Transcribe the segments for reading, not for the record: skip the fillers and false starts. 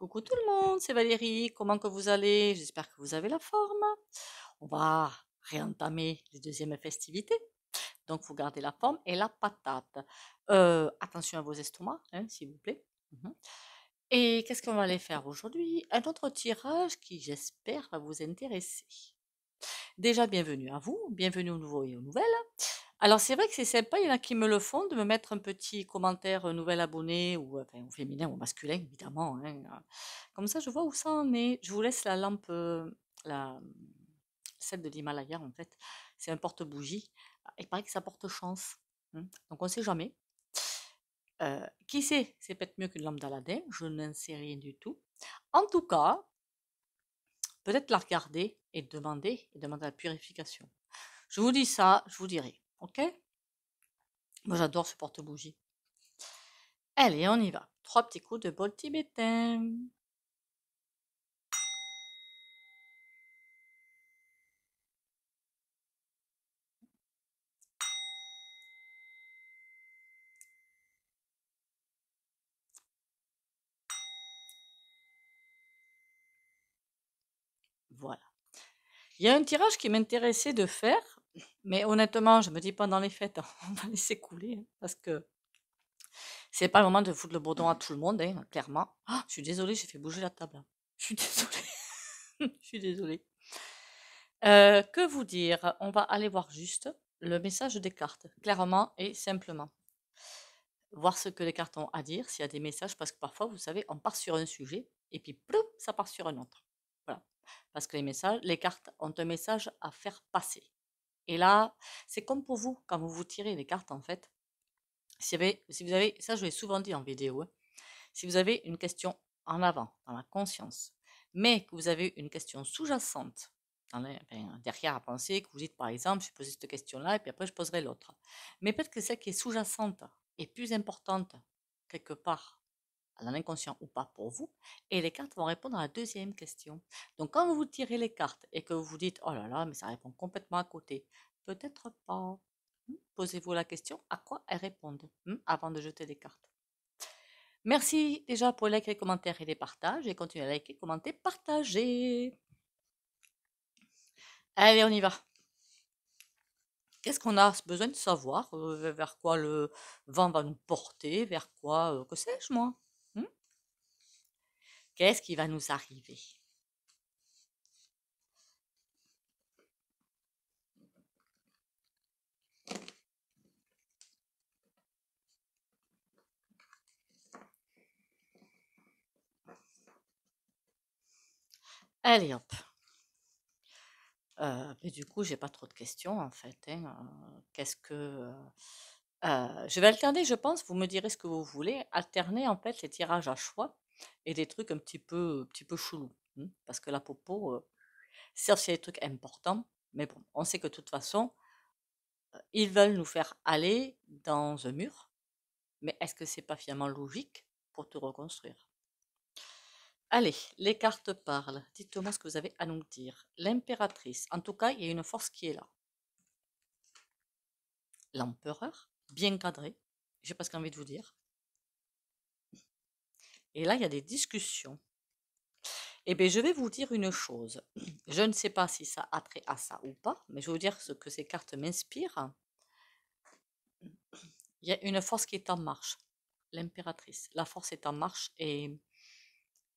Coucou tout le monde, c'est Valérie. Comment que vous allez? J'espère que vous avez la forme. On va réentamer les deuxièmes festivités. Donc, vous gardez la forme et la patate. Attention à vos estomacs, hein, s'il vous plaît. Mhm. Et qu'est-ce qu'on va aller faire aujourd'hui? Un autre tirage qui, j'espère, va vous intéresser. Déjà, bienvenue à vous, bienvenue aux nouveaux et aux nouvelles. Alors, c'est vrai que c'est sympa, il y en a qui me le font, de me mettre un petit commentaire, nouvel abonné, ou enfin, au féminin ou au masculin, évidemment, hein. Comme ça, je vois où ça en est. Je vous laisse la lampe, la, celle de l'Himalaya, en fait. C'est un porte-bougie. Il paraît que ça porte chance, hein. Donc, on ne sait jamais. Qui sait, c'est peut-être mieux qu'une lampe d'Aladin, je n'en sais rien du tout. En tout cas, peut-être la regarder et demander la purification. Je vous dis ça, je vous dirai, ok? Moi, j'adore ce porte-bougie. Allez, on y va. 3 petits coups de bol tibétain. Voilà. Il y a un tirage qui m'intéressait de faire, mais honnêtement, je me dis pendant les fêtes, on va laisser couler, hein, parce que c'est pas le moment de foutre le bourdon à tout le monde, hein, clairement. Ah, je suis désolée, j'ai fait bouger la table, hein. Je suis désolée. Je suis désolée. Que vous dire? On va aller voir juste le message des cartes, clairement et simplement. Voir ce que les cartes ont à dire, s'il y a des messages, parce que parfois, vous savez, on part sur un sujet et puis ploum, ça part sur un autre. Voilà. Parce que les messages, les cartes ont un message à faire passer. Et là, c'est comme pour vous, quand vous tirez les cartes, en fait. Si vous avez, ça je l'ai souvent dit en vidéo, hein, si vous avez une question en avant, dans la conscience, mais que vous avez une question sous-jacente, derrière à penser, que vous dites par exemple, je posé cette question-là et puis après je poserai l'autre. Mais peut-être que celle qui est sous-jacente est plus importante quelque part dans l'inconscient ou pas pour vous, et les cartes vont répondre à la deuxième question. Donc quand vous tirez les cartes et que vous vous dites, oh là là, mais ça répond complètement à côté, peut-être pas. Posez-vous la question à quoi elles répondent, avant de jeter les cartes. Merci déjà pour les likes, les commentaires et les partages. Et continuez à liker, commenter, partager. Allez, on y va. Qu'est-ce qu'on a besoin de savoir? Vers quoi le vent va nous porter? Vers quoi, que sais-je moi? Hmm. Qu'est-ce qui va nous arriver? Allez hop. Mais du coup, j'ai pas trop de questions en fait, hein. Qu'est-ce que je vais alterner, je pense. Vous me direz ce que vous voulez. Alterner en fait les tirages à choix et des trucs un petit peu chelous, parce que la popo, certes, c'est des trucs importants, mais bon, on sait que de toute façon, ils veulent nous faire aller dans un mur, mais est-ce que c'est pas finalement logique pour te reconstruire? Allez, les cartes parlent. Dites-moi ce que vous avez à nous dire. L'impératrice. En tout cas, il y a une force qui est là. L'empereur, bien cadré. J'ai presque envie de vous dire. Et là, il y a des discussions. Eh bien, je vais vous dire une chose. Je ne sais pas si ça a trait à ça ou pas, mais je vais vous dire ce que ces cartes m'inspirent. Il y a une force qui est en marche. L'impératrice. La force est en marche et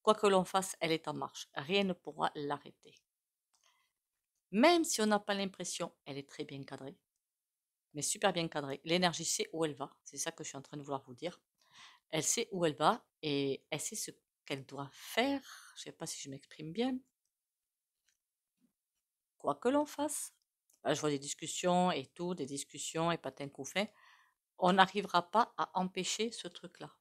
quoi que l'on fasse, elle est en marche. Rien ne pourra l'arrêter. Même si on n'a pas l'impression, elle est très bien cadrée, mais super bien cadrée. L'énergie sait où elle va. C'est ça que je suis en train de vouloir vous dire. Elle sait où elle va et elle sait ce qu'elle doit faire. Je ne sais pas si je m'exprime bien. Quoi que l'on fasse. Je vois des discussions et tout, des discussions et patins couffins. On n'arrivera pas à empêcher ce truc-là.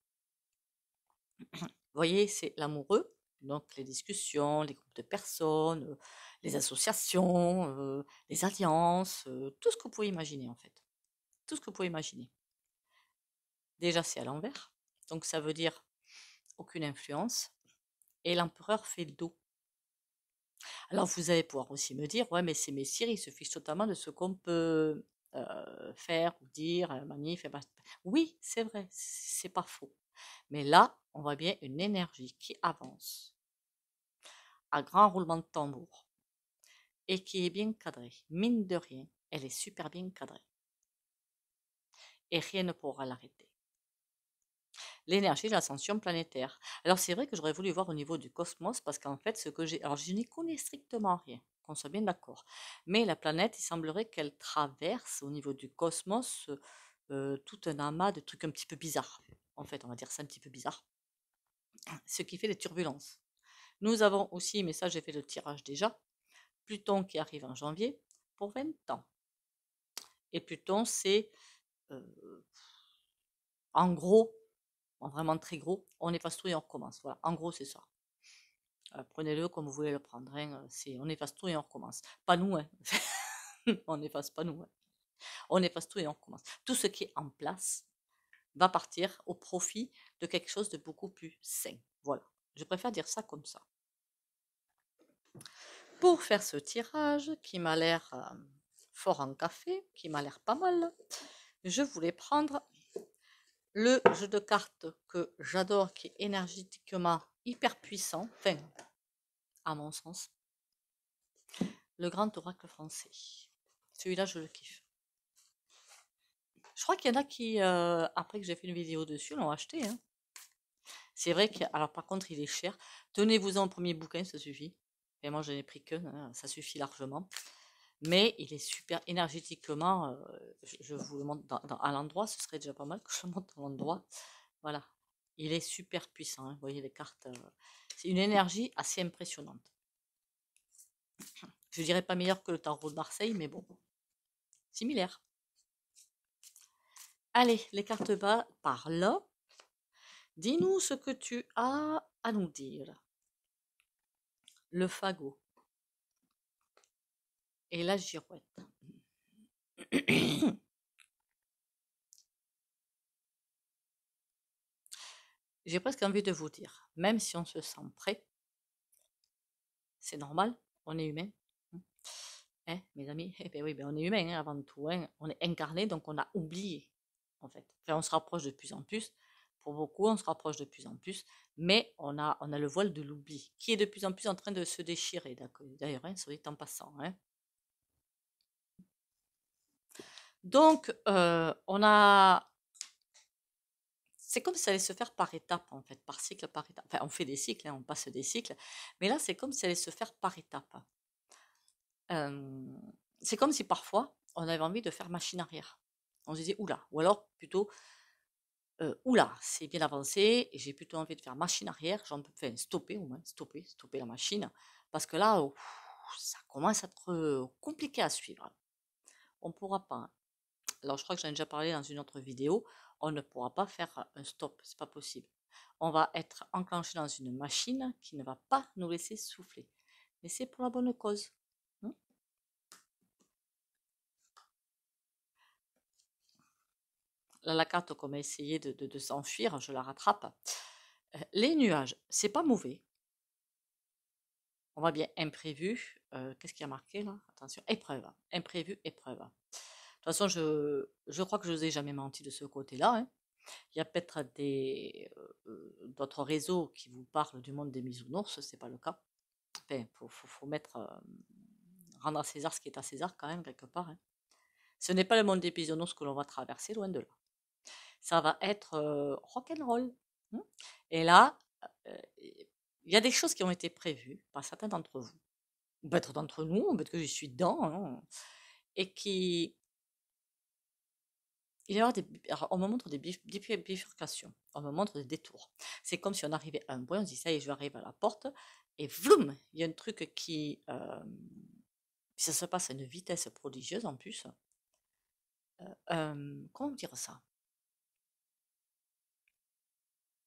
Vous voyez, c'est l'amoureux, donc les discussions, les groupes de personnes, les associations, les alliances, tout ce que vous pouvez imaginer en fait. Tout ce que vous pouvez imaginer. Déjà, c'est à l'envers, donc ça veut dire aucune influence. Et l'empereur fait le dos. Alors vous allez pouvoir aussi me dire, ouais, mais ces messieurs, ils se fichent totalement de ce qu'on peut faire ou dire, manif. Oui, c'est vrai, c'est pas faux. Mais là, on voit bien une énergie qui avance à grand roulement de tambour et qui est bien cadrée. Mine de rien, elle est super bien cadrée. Et rien ne pourra l'arrêter. L'énergie de l'ascension planétaire. Alors c'est vrai que j'aurais voulu voir au niveau du cosmos parce qu'en fait, ce que j'ai... Alors je n'y connais strictement rien, qu'on soit bien d'accord. Mais la planète, il semblerait qu'elle traverse au niveau du cosmos tout un amas de trucs un petit peu bizarres. En fait, on va dire ça un petit peu bizarre. Ce qui fait des turbulences. Nous avons aussi, mais ça j'ai fait le tirage déjà, Pluton qui arrive en janvier pour 20 ans. Et Pluton, c'est en gros, vraiment très gros, on efface tout et on recommence. Voilà, en gros, c'est ça. Prenez-le comme vous voulez le prendre. Hein. On efface tout et on recommence. Pas nous, hein. On n'efface pas nous. Hein. On efface tout et on recommence. Tout ce qui est en place va partir au profit de quelque chose de beaucoup plus sain. Voilà. Je préfère dire ça comme ça. Pour faire ce tirage qui m'a l'air fort en café, qui m'a l'air pas mal, je voulais prendre le jeu de cartes que j'adore, qui est énergétiquement hyper puissant, enfin, à mon sens, le Grand Oracle français. Celui-là, je le kiffe. Je crois qu'il y en a qui, après que j'ai fait une vidéo dessus, l'ont acheté. Hein. C'est vrai que, alors par contre, il est cher. Tenez-vous-en au premier bouquin, ça suffit. Et moi, je n'ai pris qu'un, hein, ça suffit largement. Mais il est super énergétiquement. Je vous le montre à l'endroit, ce serait déjà pas mal que je le montre à l'endroit. Voilà. Il est super puissant. Hein. Vous voyez les cartes. C'est une énergie assez impressionnante. Je dirais pas meilleur que le tarot de Marseille, mais bon, similaire. Allez, les cartes bas par là. Dis-nous ce que tu as à nous dire. Le fagot et la girouette. J'ai presque envie de vous dire, même si on se sent prêt, c'est normal, on est humain. Hein, mes amis, eh ben oui, ben on est humain hein, avant tout. Hein. On est incarné, donc on a oublié, en fait. Enfin, on se rapproche de plus en plus. Pour beaucoup, on se rapproche de plus en plus. Mais on a le voile de l'oubli, qui est de plus en plus en train de se déchirer, d'ailleurs, hein, soit dit en passant. Hein. Donc, on a... C'est comme si ça allait se faire par étapes, en fait, par cycle, par étape. Enfin, on fait des cycles, hein, on passe des cycles. Mais là, c'est comme si ça allait se faire par étapes. C'est comme si parfois, on avait envie de faire machine arrière. On se disait, oula, ou alors plutôt, oula, c'est bien avancé, et j'ai plutôt envie de faire machine arrière, j'en peux faire stopper au moins, stopper la machine, parce que là, ça commence à être compliqué à suivre. On ne pourra pas. Hein. Alors, je crois que j'en ai déjà parlé dans une autre vidéo, on ne pourra pas faire un stop, c'est pas possible. On va être enclenché dans une machine qui ne va pas nous laisser souffler. Mais c'est pour la bonne cause. Hein. Là, la carte qu'on a essayé de s'enfuir, je la rattrape. Les nuages, c'est pas mauvais. On voit bien imprévu. Qu'est-ce qu'il y a marqué là? Attention, épreuve. Imprévu, épreuve. De toute façon, je crois que je vous ai jamais menti de ce côté-là. Hein. Il y a peut-être d'autres réseaux qui vous parlent du monde des bisounours, c'est pas le cas. Enfin, faut mettre, rendre à César ce qui est à César quand même, quelque part. Hein. Ce n'est pas le monde des bisounours que l'on va traverser, loin de là. Ça va être rock'n'roll. Hein. Et là, il y a des choses qui ont été prévues par certains d'entre vous, ou peut-être d'entre nous, peut-être que je suis dedans, hein, et qui... Il va y avoir alors, on me montre des bifurcations, on me montre des détours. C'est comme si on arrivait à un point, on se dit ça y est, je vais arriver à la porte, et vroom, il y a un truc qui... ça se passe à une vitesse prodigieuse en plus. Comment dire ça?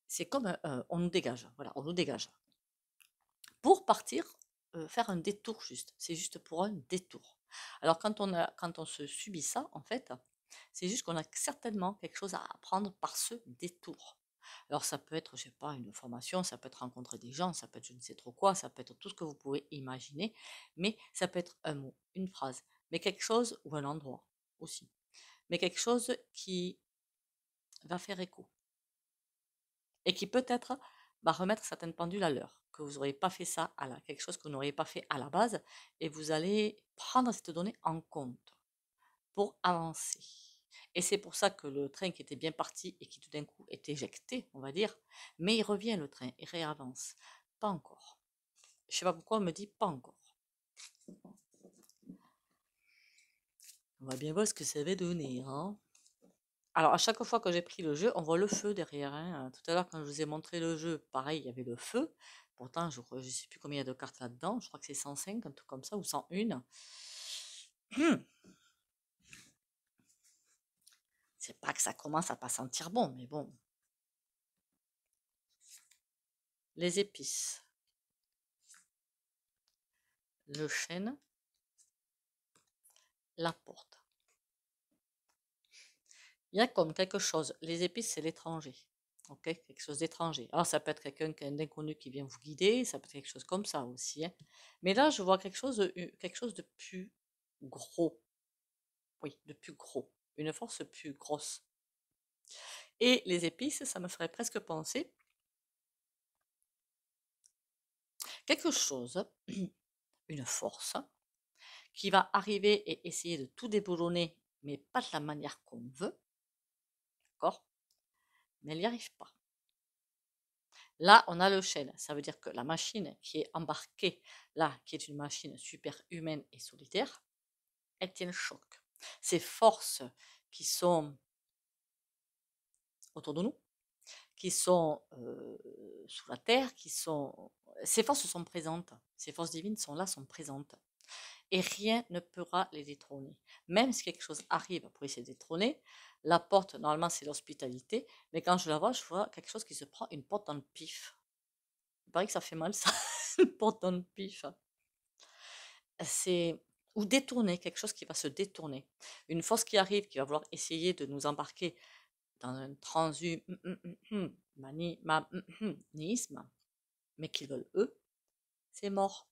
C'est comme on nous dégage, voilà, on nous dégage. Pour partir, faire un détour juste. C'est juste pour un détour. Alors quand on se subit ça, en fait, c'est juste qu'on a certainement quelque chose à apprendre par ce détour. Alors ça peut être, je sais pas, une formation, ça peut être rencontrer des gens, ça peut être je ne sais trop quoi, ça peut être tout ce que vous pouvez imaginer, mais ça peut être un mot, une phrase, mais quelque chose, ou un endroit aussi, mais quelque chose qui va faire écho. et qui peut-être va remettre certaines pendules à l'heure, que vous n'auriez pas fait ça à quelque chose que vous n'auriez pas fait à la base, et vous allez prendre cette donnée en compte pour avancer. Et c'est pour ça que le train qui était bien parti et qui tout d'un coup est éjecté, on va dire, mais il revient le train, il réavance. Pas encore. Je sais pas pourquoi on me dit pas encore. On va bien voir ce que ça va donner, hein. Alors, à chaque fois que j'ai pris le jeu, on voit le feu derrière, hein. Tout à l'heure, quand je vous ai montré le jeu, pareil, il y avait le feu. Pourtant, je ne sais plus combien il y a de cartes là-dedans. Je crois que c'est 105, un truc comme ça, ou 101. C'est pas que ça commence à pas sentir bon, mais bon. Les épices. Le chêne. La porte. Il y a comme quelque chose. Les épices, c'est l'étranger. Ok, quelque chose d'étranger. Alors, ça peut être quelqu'un d'inconnu qui vient vous guider, ça peut être quelque chose comme ça aussi, hein. Mais là, je vois quelque chose de plus gros. Oui, de plus gros. Une force plus grosse. Et les épices, ça me ferait presque penser quelque chose, une force, qui va arriver et essayer de tout déboulonner, mais pas de la manière qu'on veut, d'accord? Mais elle n'y arrive pas. Là, on a le chêne. Ça veut dire que la machine qui est embarquée là, qui est une machine super humaine et solitaire, elle tient le choc. Ces forces qui sont autour de nous, qui sont sous la terre, ces forces sont présentes. Ces forces divines sont là, sont présentes. Et rien ne pourra les détrôner. Même si quelque chose arrive pour essayer de détrôner, la porte, normalement, c'est l'hospitalité, mais quand je vois quelque chose qui se prend une porte dans le pif. Il paraît que ça fait mal, ça, une porte dans le pif. C'est ou détourner, quelque chose qui va se détourner. Une force qui arrive, qui va vouloir essayer de nous embarquer dans un transhumanisme, mais qu'ils veulent eux, c'est mort.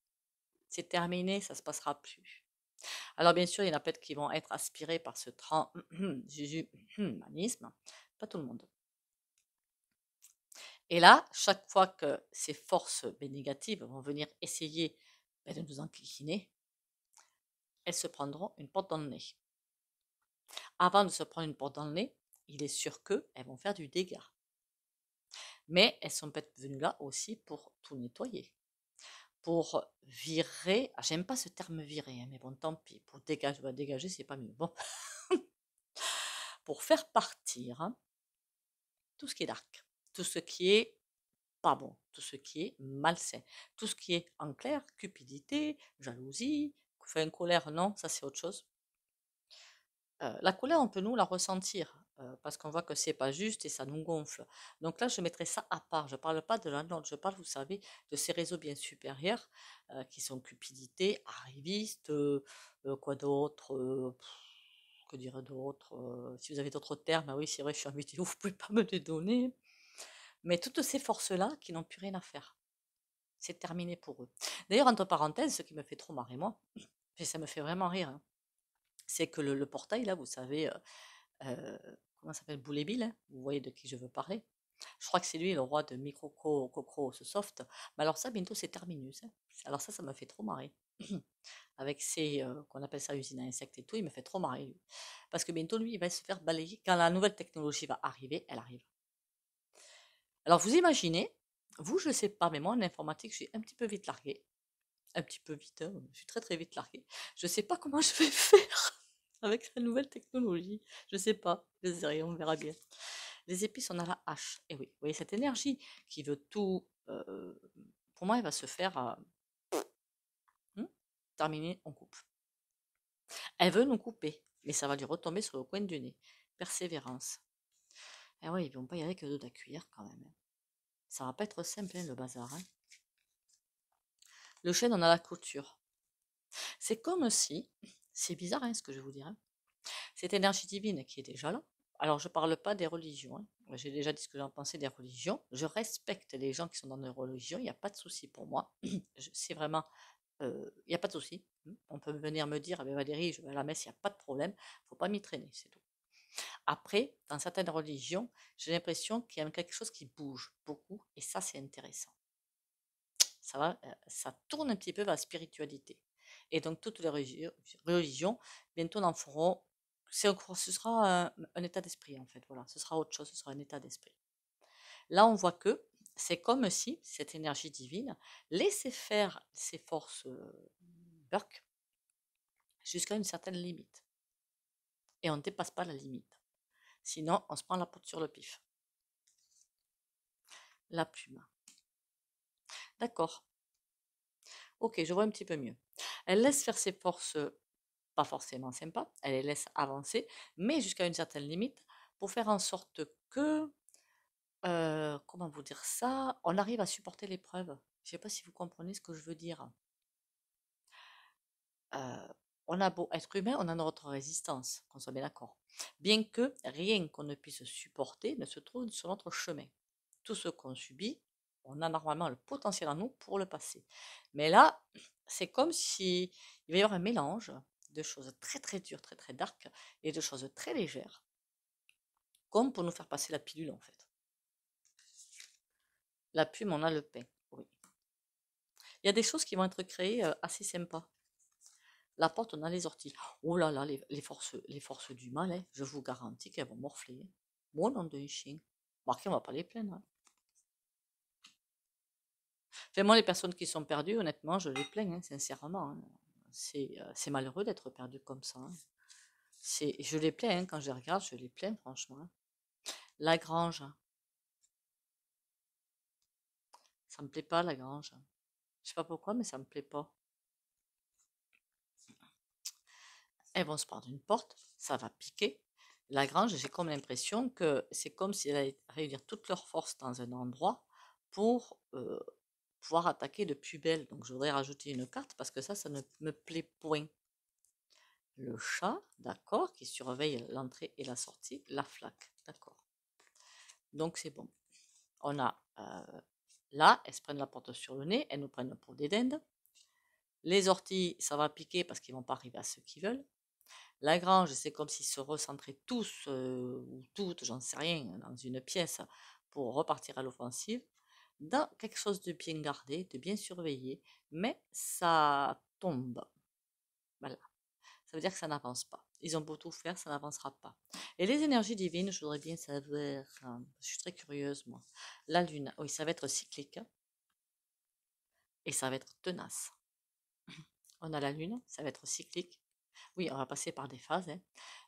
C'est terminé, ça ne se passera plus. Alors bien sûr, il y en a peut-être qui vont être aspirés par ce transhumanisme, pas tout le monde. Et là, chaque fois que ces forces négatives vont venir essayer de nous enquiquiner, elles se prendront une porte dans le nez. Avant de se prendre une porte dans le nez, il est sûr qu'elles vont faire du dégât. Mais elles sont peut-être venues là aussi pour tout nettoyer, pour virer. Ah, j'aime pas ce terme virer, hein, mais bon, tant pis. Pour dégager, dégager, c'est pas mieux. Bon, pour faire partir tout ce qui est dark, tout ce qui est pas bon, tout ce qui est malsain, tout ce qui est en clair, cupidité, jalousie, enfin colère, non, ça c'est autre chose. La colère, on peut nous la ressentir parce qu'on voit que c'est pas juste et ça nous gonfle. Donc là, je mettrai ça à part. Je parle pas de la nôtre, je parle, vous savez, de ces réseaux bien supérieurs qui sont cupidité, arrivistes, quoi d'autre, que dire d'autre, si vous avez d'autres termes, ah oui, c'est vrai, je suis en vidéo, vous pouvez pas me les donner. Mais toutes ces forces-là qui n'ont plus rien à faire, c'est terminé pour eux. D'ailleurs, entre parenthèses, ce qui me fait trop marrer, moi, et ça me fait vraiment rire, hein, c'est que le portail, là, vous savez, comment ça s'appelle, Boulet Bill, hein, vous voyez de qui je veux parler. Je crois que c'est lui le roi de Microco ce soft. Mais alors ça, bientôt, c'est terminus, hein. Alors ça me fait trop marrer. Avec ces, qu'on appelle ça usine à insectes et tout, il me fait trop marrer, lui. Parce que bientôt, lui, il va se faire balayer. Quand la nouvelle technologie va arriver, elle arrive. Alors vous imaginez, vous, je sais pas, mais moi, en informatique, je suis un petit peu vite larguée. Un petit peu vite, hein, je suis très très vite larguée. Je sais pas comment je vais faire avec la nouvelle technologie. Je sais pas, je sais rien, on verra bien. Les épices, on a la hache. Et oui, vous voyez, cette énergie qui veut tout, pour moi, elle va se faire terminer, on coupe. Elle veut nous couper, mais ça va lui retomber sur le coin du nez. Persévérance. Et oui, ils vont pas y aller que de la cuillère quand même, hein. Ça va pas être simple, hein, le bazar, hein. Le chêne, on a la clôture. C'est comme si, c'est bizarre hein, ce que je vais vous dire, hein, cette énergie divine qui est déjà là. Alors, je ne parle pas des religions, hein. J'ai déjà dit ce que j'en pensais des religions. Je respecte les gens qui sont dans des religions, il n'y a pas de souci pour moi. C'est vraiment, il n'y a pas de souci. On peut venir me dire, ah ben Valérie, je vais à la messe, il n'y a pas de problème. Il ne faut pas m'y traîner, c'est tout. Après, dans certaines religions, j'ai l'impression qu'il y a quelque chose qui bouge beaucoup et ça, c'est intéressant. Ça tourne un petit peu vers la spiritualité. Et donc, toutes les religions bientôt n'en feront. Ce sera un état d'esprit, en fait. Voilà, ce sera autre chose, ce sera un état d'esprit. Là, on voit que c'est comme si cette énergie divine laissait faire ses forces Burke jusqu'à une certaine limite. Et on ne dépasse pas la limite. Sinon, on se prend la poudre sur le pif. La plume. D'accord. Ok, je vois un petit peu mieux. Elle laisse faire ses forces pas forcément sympas, elle les laisse avancer, mais jusqu'à une certaine limite, pour faire en sorte que, comment vous dire ça, on arrive à supporter l'épreuve. Je ne sais pas si vous comprenez ce que je veux dire. Euh, on a beau être humain, on a notre résistance, qu'on soit bien d'accord. Bien que rien qu'on ne puisse supporter ne se trouve sur notre chemin. Tout ce qu'on subit, on a normalement le potentiel en nous pour le passer. Mais là, c'est comme si il va y avoir un mélange de choses très très dures, très très dark, et de choses très légères, comme pour nous faire passer la pilule en fait. La plume, on a le pain, oui. Il y a des choses qui vont être créées assez sympas. La porte, on a les orties. Oh là là, les forces du mal, hein, je vous garantis qu'elles vont morfler. Hein. Mon nom de chien. Marquez, on va pas les plaindre. Hein. Enfin, moi, les personnes qui sont perdues, honnêtement, je les plains, hein, sincèrement. Hein. C'est malheureux d'être perdu comme ça. Hein. Je les plains, hein, quand je les regarde, je les plains, franchement. Hein. La grange, ça me plaît pas, la grange. Je sais pas pourquoi, mais ça me plaît pas. Elles vont se prendre une porte, ça va piquer. La grange, j'ai comme l'impression que c'est comme si elles allaient réunir toutes leurs forces dans un endroit pour pouvoir attaquer de plus belle. Donc je voudrais rajouter une carte parce que ça ne me plaît point. Le chat, d'accord, qui surveille l'entrée et la sortie, la flaque, d'accord. Donc c'est bon. On a là, elles se prennent la porte sur le nez, elles nous prennent pour des dindes. Les orties, ça va piquer parce qu'ils vont pas arriver à ce qu'ils veulent. La grange, c'est comme s'ils se recentraient tous ou toutes, j'en sais rien, dans une pièce pour repartir à l'offensive, dans quelque chose de bien gardé, de bien surveillé, mais ça tombe. Voilà. Ça veut dire que ça n'avance pas. Ils ont beau tout faire, ça n'avancera pas. Et les énergies divines, je voudrais bien savoir. Je suis très curieuse, moi. La lune, oui, ça va être cyclique et ça va être tenace. On a la lune, ça va être cyclique. Oui, on va passer par des phases, hein.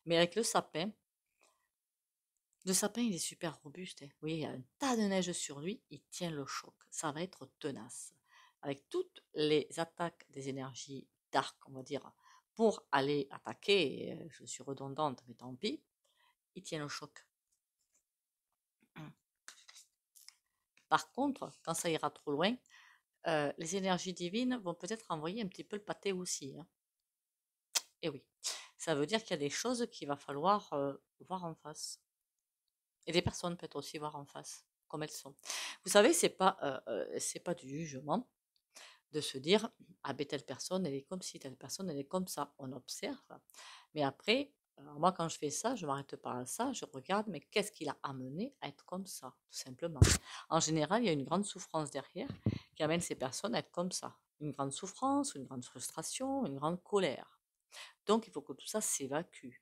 Mais avec le sapin, il est super robuste. Hein. Oui, il y a un tas de neige sur lui, il tient le choc. Ça va être tenace. Avec toutes les attaques des énergies dark, on va dire, pour aller attaquer, je suis redondante, mais tant pis, il tient le choc. Par contre, quand ça ira trop loin, les énergies divines vont peut-être envoyer un petit peu le pâté aussi. Hein. Et oui, ça veut dire qu'il y a des choses qu'il va falloir voir en face. Et des personnes peut-être aussi voir en face, comme elles sont. Vous savez, c'est pas du jugement de se dire, ah ben telle personne, elle est comme si, telle personne, elle est comme ça. On observe. Mais après, moi, quand je fais ça, je m'arrête pas à ça, je regarde, mais qu'est-ce qui l'a amené à être comme ça, tout simplement. En général, il y a une grande souffrance derrière qui amène ces personnes à être comme ça. Une grande souffrance, une grande frustration, une grande colère. Donc, il faut que tout ça s'évacue.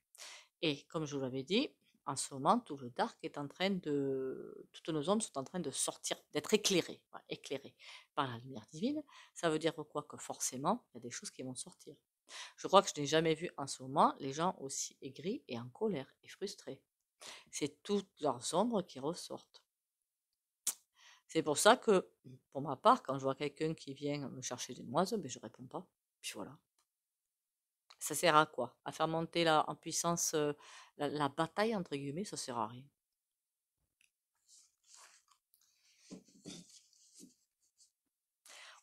Et comme je vous l'avais dit, en ce moment, tout le dark est en train de... Toutes nos ombres sont en train de sortir, d'être éclairées, voilà, éclairées par la lumière divine. Ça veut dire quoi? Que forcément, il y a des choses qui vont sortir. Je crois que je n'ai jamais vu en ce moment les gens aussi aigris et en colère et frustrés. C'est toutes leurs ombres qui ressortent. C'est pour ça que, pour ma part, quand je vois quelqu'un qui vient me chercher des noises, ben je réponds pas. Puis voilà. Ça sert à quoi? À faire monter en puissance la bataille, entre guillemets, ça sert à rien.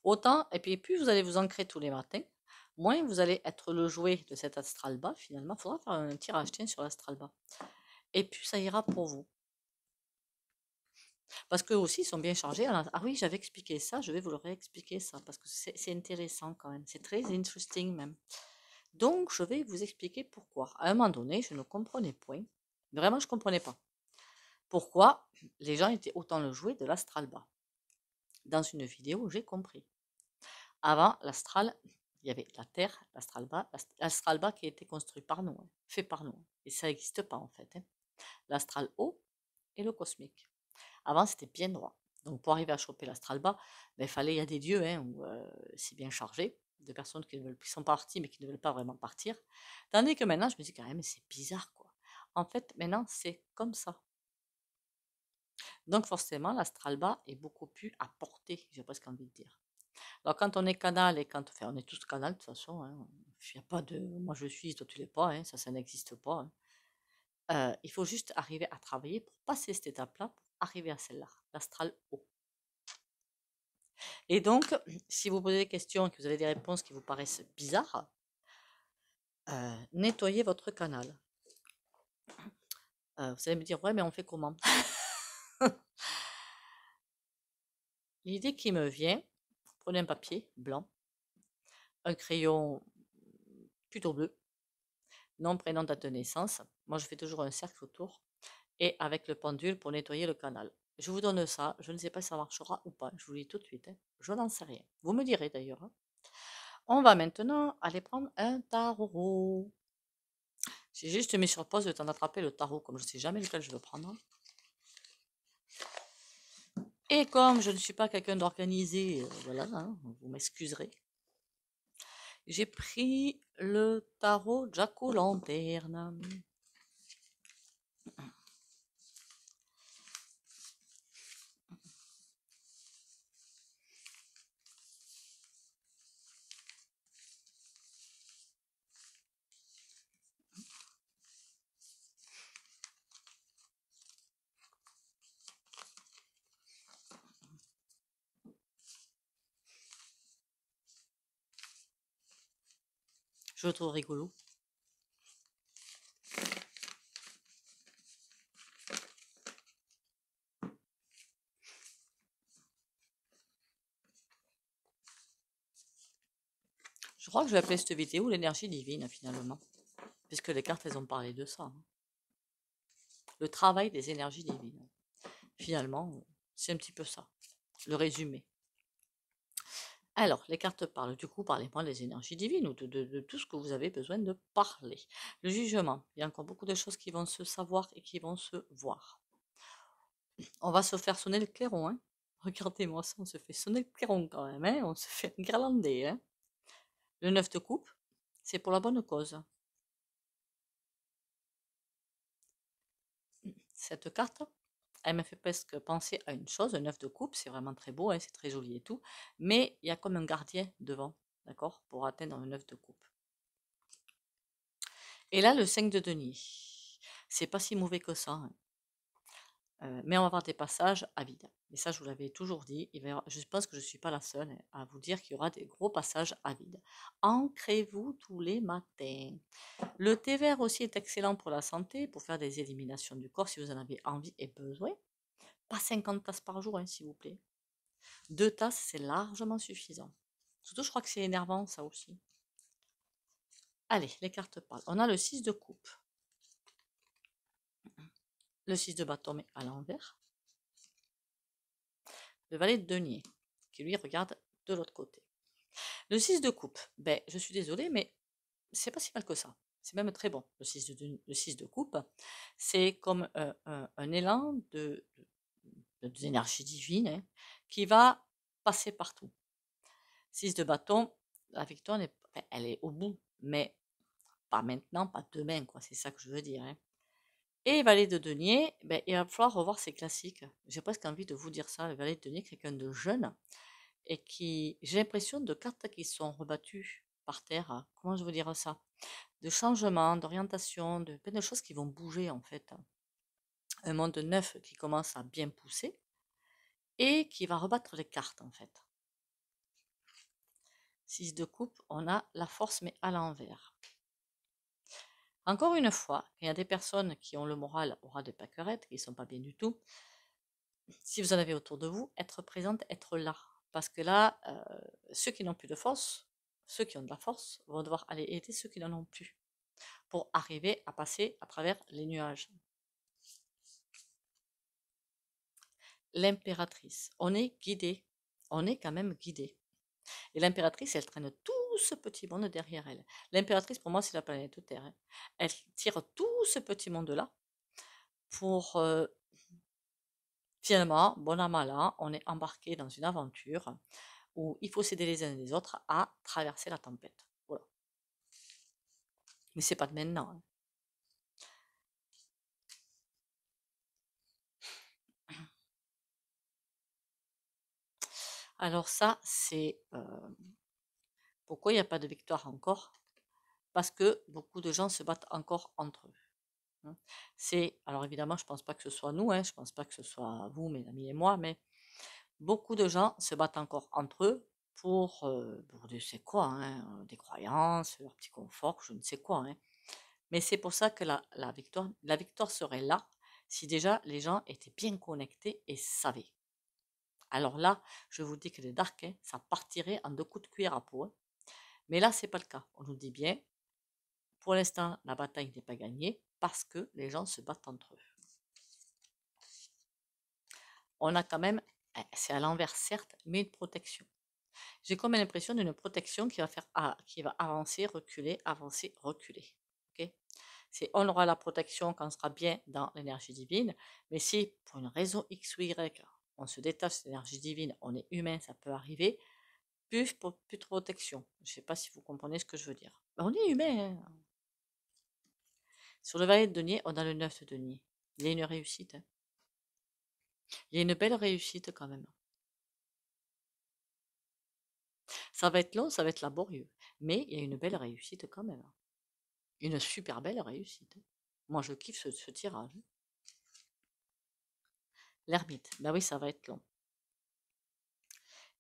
Autant, et puis plus vous allez vous ancrer tous les matins, moins vous allez être le jouet de cet astral bas, finalement. Il faudra faire un tirage tiens, sur l'astral bas. Et plus ça ira pour vous. Parce qu'eux aussi, ils sont bien chargés. Ah oui, j'avais expliqué ça, je vais vous le réexpliquer ça, parce que c'est intéressant quand même. C'est très interesting même. Donc, je vais vous expliquer pourquoi. À un moment donné, je ne comprenais point Vraiment, je ne comprenais pas. Pourquoi les gens étaient autant le jouet de l'astral bas. Dans une vidéo, j'ai compris. Avant, l'astral, il y avait la Terre, l'astral bas qui a été construit par nous, fait par nous. Et ça n'existe pas en fait. L'astral haut et le cosmique. Avant, c'était bien droit. Donc, pour arriver à choper l'astral bas, il y a des dieux, où c'est bien chargé, de personnes qui sont parties, mais qui ne veulent pas vraiment partir. Tandis que maintenant, je me dis quand même, c'est bizarre, quoi. En fait, maintenant, c'est comme ça. Donc, forcément, l'astral bas est beaucoup plus à portée, j'ai presque envie de dire. Alors, quand on est canal et on est tous canal, de toute façon, il y a pas de moi je suis, toi tu l'es pas, ça n'existe pas. Il faut juste arriver à travailler pour passer cette étape-là, pour arriver à celle-là, l'astral haut. Et donc, si vous posez des questions et que vous avez des réponses qui vous paraissent bizarres, nettoyez votre canal. Vous allez me dire, ouais, mais on fait comment? L'idée qui me vient, prenez un papier blanc, un crayon plutôt bleu, nom, prénom, date de naissance. Moi, je fais toujours un cercle autour. Et avec le pendule pour nettoyer le canal. Je vous donne ça, je ne sais pas si ça marchera ou pas, je vous le dis tout de suite, je n'en sais rien. Vous me direz d'ailleurs. On va maintenant aller prendre un tarot. J'ai juste mis sur pause le temps d'attraper le tarot, comme je ne sais jamais lequel je veux prendre. Et comme je ne suis pas quelqu'un d'organisé, voilà, vous m'excuserez. J'ai pris le tarot Jack-o'-lanterne. Je le trouve rigolo. Je crois que je vais appeler cette vidéo l'énergie divine finalement, puisque les cartes elles ont parlé de ça. Le travail des énergies divines. Finalement, c'est un petit peu ça, le résumé. Alors, les cartes parlent, du coup, parlez-moi des énergies divines ou de tout ce que vous avez besoin de parler. Le jugement, il y a encore beaucoup de choses qui vont se savoir et qui vont se voir. On va se faire sonner le clairon, hein. Regardez-moi ça, on se fait sonner le clairon quand même, hein. On se fait guirlander, hein. Le 9 de coupe, c'est pour la bonne cause. Cette carte, elle me fait presque penser à une chose, un 9 de coupe, c'est vraiment très beau, hein, c'est très joli et tout, mais il y a comme un gardien devant, d'accord, pour atteindre le 9 de coupe. Et là, le 5 de denier, c'est pas si mauvais que ça, hein. Mais on va avoir des passages à vide. Et ça, je vous l'avais toujours dit, je pense que je ne suis pas la seule à vous dire qu'il y aura des gros passages à vide. Ancrez-vous tous les matins. Le thé vert aussi est excellent pour la santé, pour faire des éliminations du corps si vous en avez envie et besoin. Pas 50 tasses par jour, hein, s'il vous plaît. 2 tasses, c'est largement suffisant. Surtout, je crois que c'est énervant, ça aussi. Allez, les cartes parlent. On a le 6 de coupe. Le 6 de bâton, mais à l'envers. Le valet de denier, qui lui regarde de l'autre côté. Le 6 de coupe, je suis désolée, mais c'est pas si mal que ça. C'est même très bon, le 6 de coupe. C'est comme un élan d'énergie divine, hein, qui va passer partout. 6 de bâton, la victoire, elle est au bout, mais pas maintenant, pas demain, quoi. C'est ça que je veux dire, hein. Et valet de denier, il va falloir revoir ses classiques. J'ai presque envie de vous dire ça. Le valet de denier, quelqu'un de jeune, et qui, j'ai l'impression de cartes qui sont rebattues par terre. Comment je veux dire ça? De changement, d'orientation, de plein de choses qui vont bouger en fait. Un monde neuf qui commence à bien pousser et qui va rebattre les cartes en fait. 6 de coupe, on a la force mais à l'envers. Encore une fois, il y a des personnes qui ont le moral au ras de pâquerettes, qui ne sont pas bien du tout. Si vous en avez autour de vous, être présente, être là. Parce que là, ceux qui n'ont plus de force, ceux qui ont de la force, vont devoir aller aider ceux qui n'en ont plus pour arriver à passer à travers les nuages. l'impératrice. On est guidé. On est quand même guidé. Et l'impératrice, elle traîne tout ce petit monde derrière elle. L'impératrice, pour moi, c'est la planète Terre. Hein. Elle tire tout ce petit monde-là pour, finalement, bon an mal an, on est embarqué dans une aventure où il faut s'aider les uns les autres à traverser la tempête. Voilà. Mais c'est pas de maintenant. Hein. Alors ça, c'est pourquoi il n'y a pas de victoire encore? Parce que beaucoup de gens se battent encore entre eux. Hein. Alors évidemment, je ne pense pas que ce soit nous, hein, je ne pense pas que ce soit vous, mes amis et moi, mais beaucoup de gens se battent encore entre eux pour je ne sais quoi, hein, des croyances, leur petit confort, je ne sais quoi. Hein. Mais c'est pour ça que la victoire serait là si déjà les gens étaient bien connectés et savaient. Alors là, je vous dis que les darks, hein, ça partirait en 2 coups de cuillère à peau. Hein. Mais là, c'est pas le cas. On nous dit bien, pour l'instant, la bataille n'est pas gagnée parce que les gens se battent entre eux. On a quand même, c'est à l'envers certes, mais une protection. J'ai comme l'impression d'une protection qui va avancer, reculer, avancer, reculer. Okay, on aura la protection quand on sera bien dans l'énergie divine, mais si pour une raison X ou Y, on se détache de l'énergie divine, on est humain, ça peut arriver, plus de protection. Je ne sais pas si vous comprenez ce que je veux dire. On est humain. Hein. Sur le valet de denier, on a le 9 de denier. Il y a une réussite. Hein. Il y a une belle réussite quand même. Ça va être long, ça va être laborieux, mais il y a une belle réussite quand même. Une super belle réussite. Moi, je kiffe ce tirage. L'ermite, ben oui, ça va être long.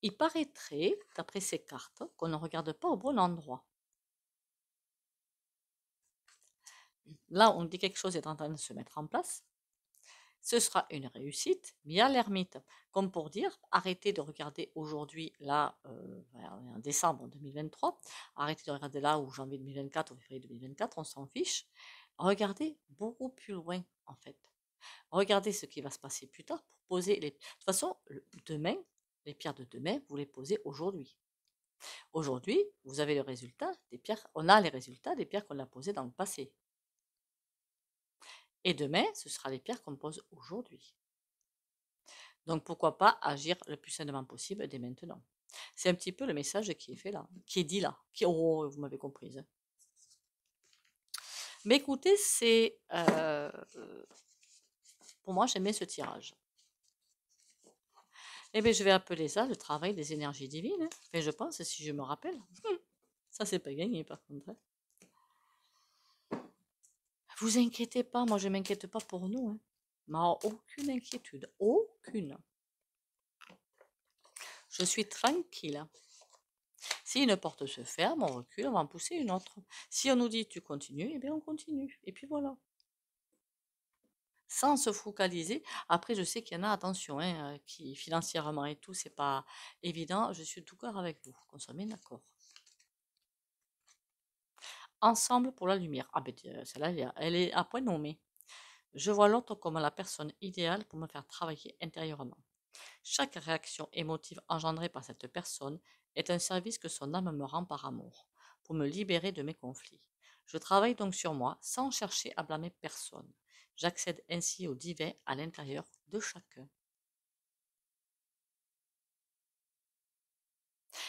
Il paraîtrait, d'après ces cartes, qu'on ne regarde pas au bon endroit. Là, on dit quelque chose est en train de se mettre en place. Ce sera une réussite, mais il y a l'ermite. Comme pour dire, arrêtez de regarder aujourd'hui, là, en décembre 2023, arrêtez de regarder là, ou janvier 2024, ou février 2024, on s'en fiche. Regardez beaucoup plus loin, en fait. Regardez ce qui va se passer plus tard pour poser les... De toute façon, demain, les pierres de demain, vous les posez aujourd'hui. Aujourd'hui, vous avez le résultat des pierres, on a les résultats des pierres qu'on a posées dans le passé. Et demain, ce sera les pierres qu'on pose aujourd'hui. Donc pourquoi pas agir le plus sainement possible dès maintenant. C'est un petit peu le message qui est fait là, qui est dit là. Oh, vous m'avez comprise. Hein. Mais écoutez, c'est... pour moi, j'aimais ce tirage. Eh bien, je vais appeler ça le travail des énergies divines. Hein. Enfin, je pense, si je me rappelle. Ça, c'est pas gagné, par contre. Hein. Vous inquiétez pas, moi, je m'inquiète pas pour nous. Hein. Aucune inquiétude. Aucune. Je suis tranquille. Si une porte se ferme, on recule, on va en pousser une autre. Si on nous dit tu continues, eh bien on continue. Et puis voilà. Sans se focaliser. Après, je sais qu'il y en a, attention, hein, qui financièrement et tout, c'est pas évident. Je suis tout cœur avec vous, qu'on soit bien d'accord. Ensemble pour la lumière. Ah ben celle-là, elle est à point nommé. Je vois l'autre comme la personne idéale pour me faire travailler intérieurement. Chaque réaction émotive engendrée par cette personne est un service que son âme me rend par amour, pour me libérer de mes conflits. Je travaille donc sur moi sans chercher à blâmer personne. J'accède ainsi au divin à l'intérieur de chacun.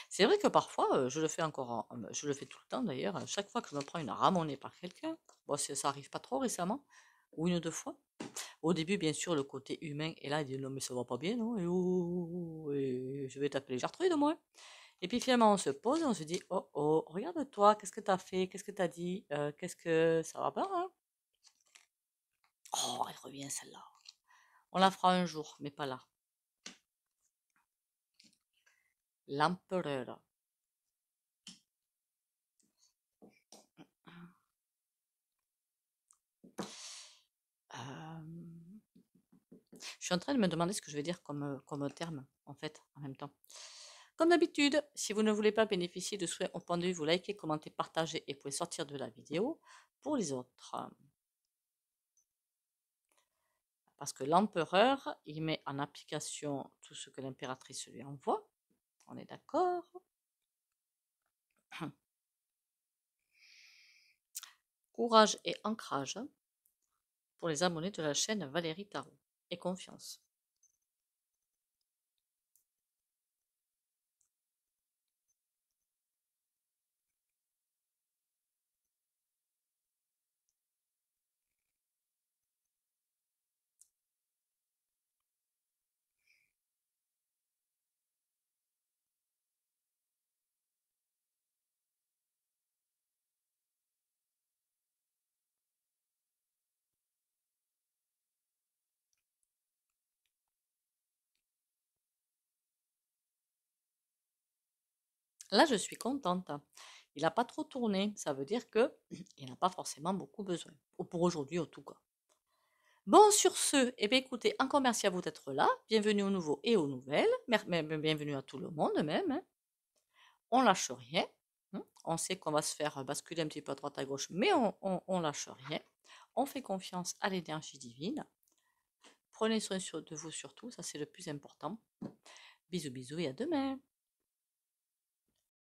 C'est vrai que parfois, je le fais encore, je le fais tout le temps d'ailleurs, chaque fois que je me prends une ramonée par quelqu'un, bon, ça arrive pas trop récemment, ou une ou deux fois. Au début, bien sûr, le côté humain est là, il dit non mais ça va pas bien, non, et je vais taper les Gertrude moi. Et puis finalement, on se pose et on se dit, oh oh, regarde-toi, qu'est-ce que t'as fait, qu'est-ce que t'as dit, qu'est-ce que ça va pas, hein? Oh, elle revient celle-là. On la fera un jour, mais pas là. L'empereur. Je suis en train de me demander ce que je vais dire comme terme, en fait, en même temps. Comme d'habitude, si vous ne voulez pas bénéficier de soins au point de vue, vous likez, commentez, partagez et pouvez sortir de la vidéo pour les autres. Parce que l'empereur, il met en application tout ce que l'impératrice lui envoie. On est d'accord? Courage et ancrage pour les abonnés de la chaîne Valérie Tarot. Et confiance. Là, je suis contente. Il n'a pas trop tourné. Ça veut dire que il n'a pas forcément beaucoup besoin. Ou pour aujourd'hui, en tout cas. Bon, sur ce, eh bien, écoutez, encore merci à vous d'être là. Bienvenue aux nouveaux et aux nouvelles. Bienvenue à tout le monde même. Hein. On lâche rien. Hein. On sait qu'on va se faire basculer un petit peu à droite à gauche, mais on lâche rien. On fait confiance à l'énergie divine. Prenez soin de vous surtout, ça c'est le plus important. Bisous bisous et à demain.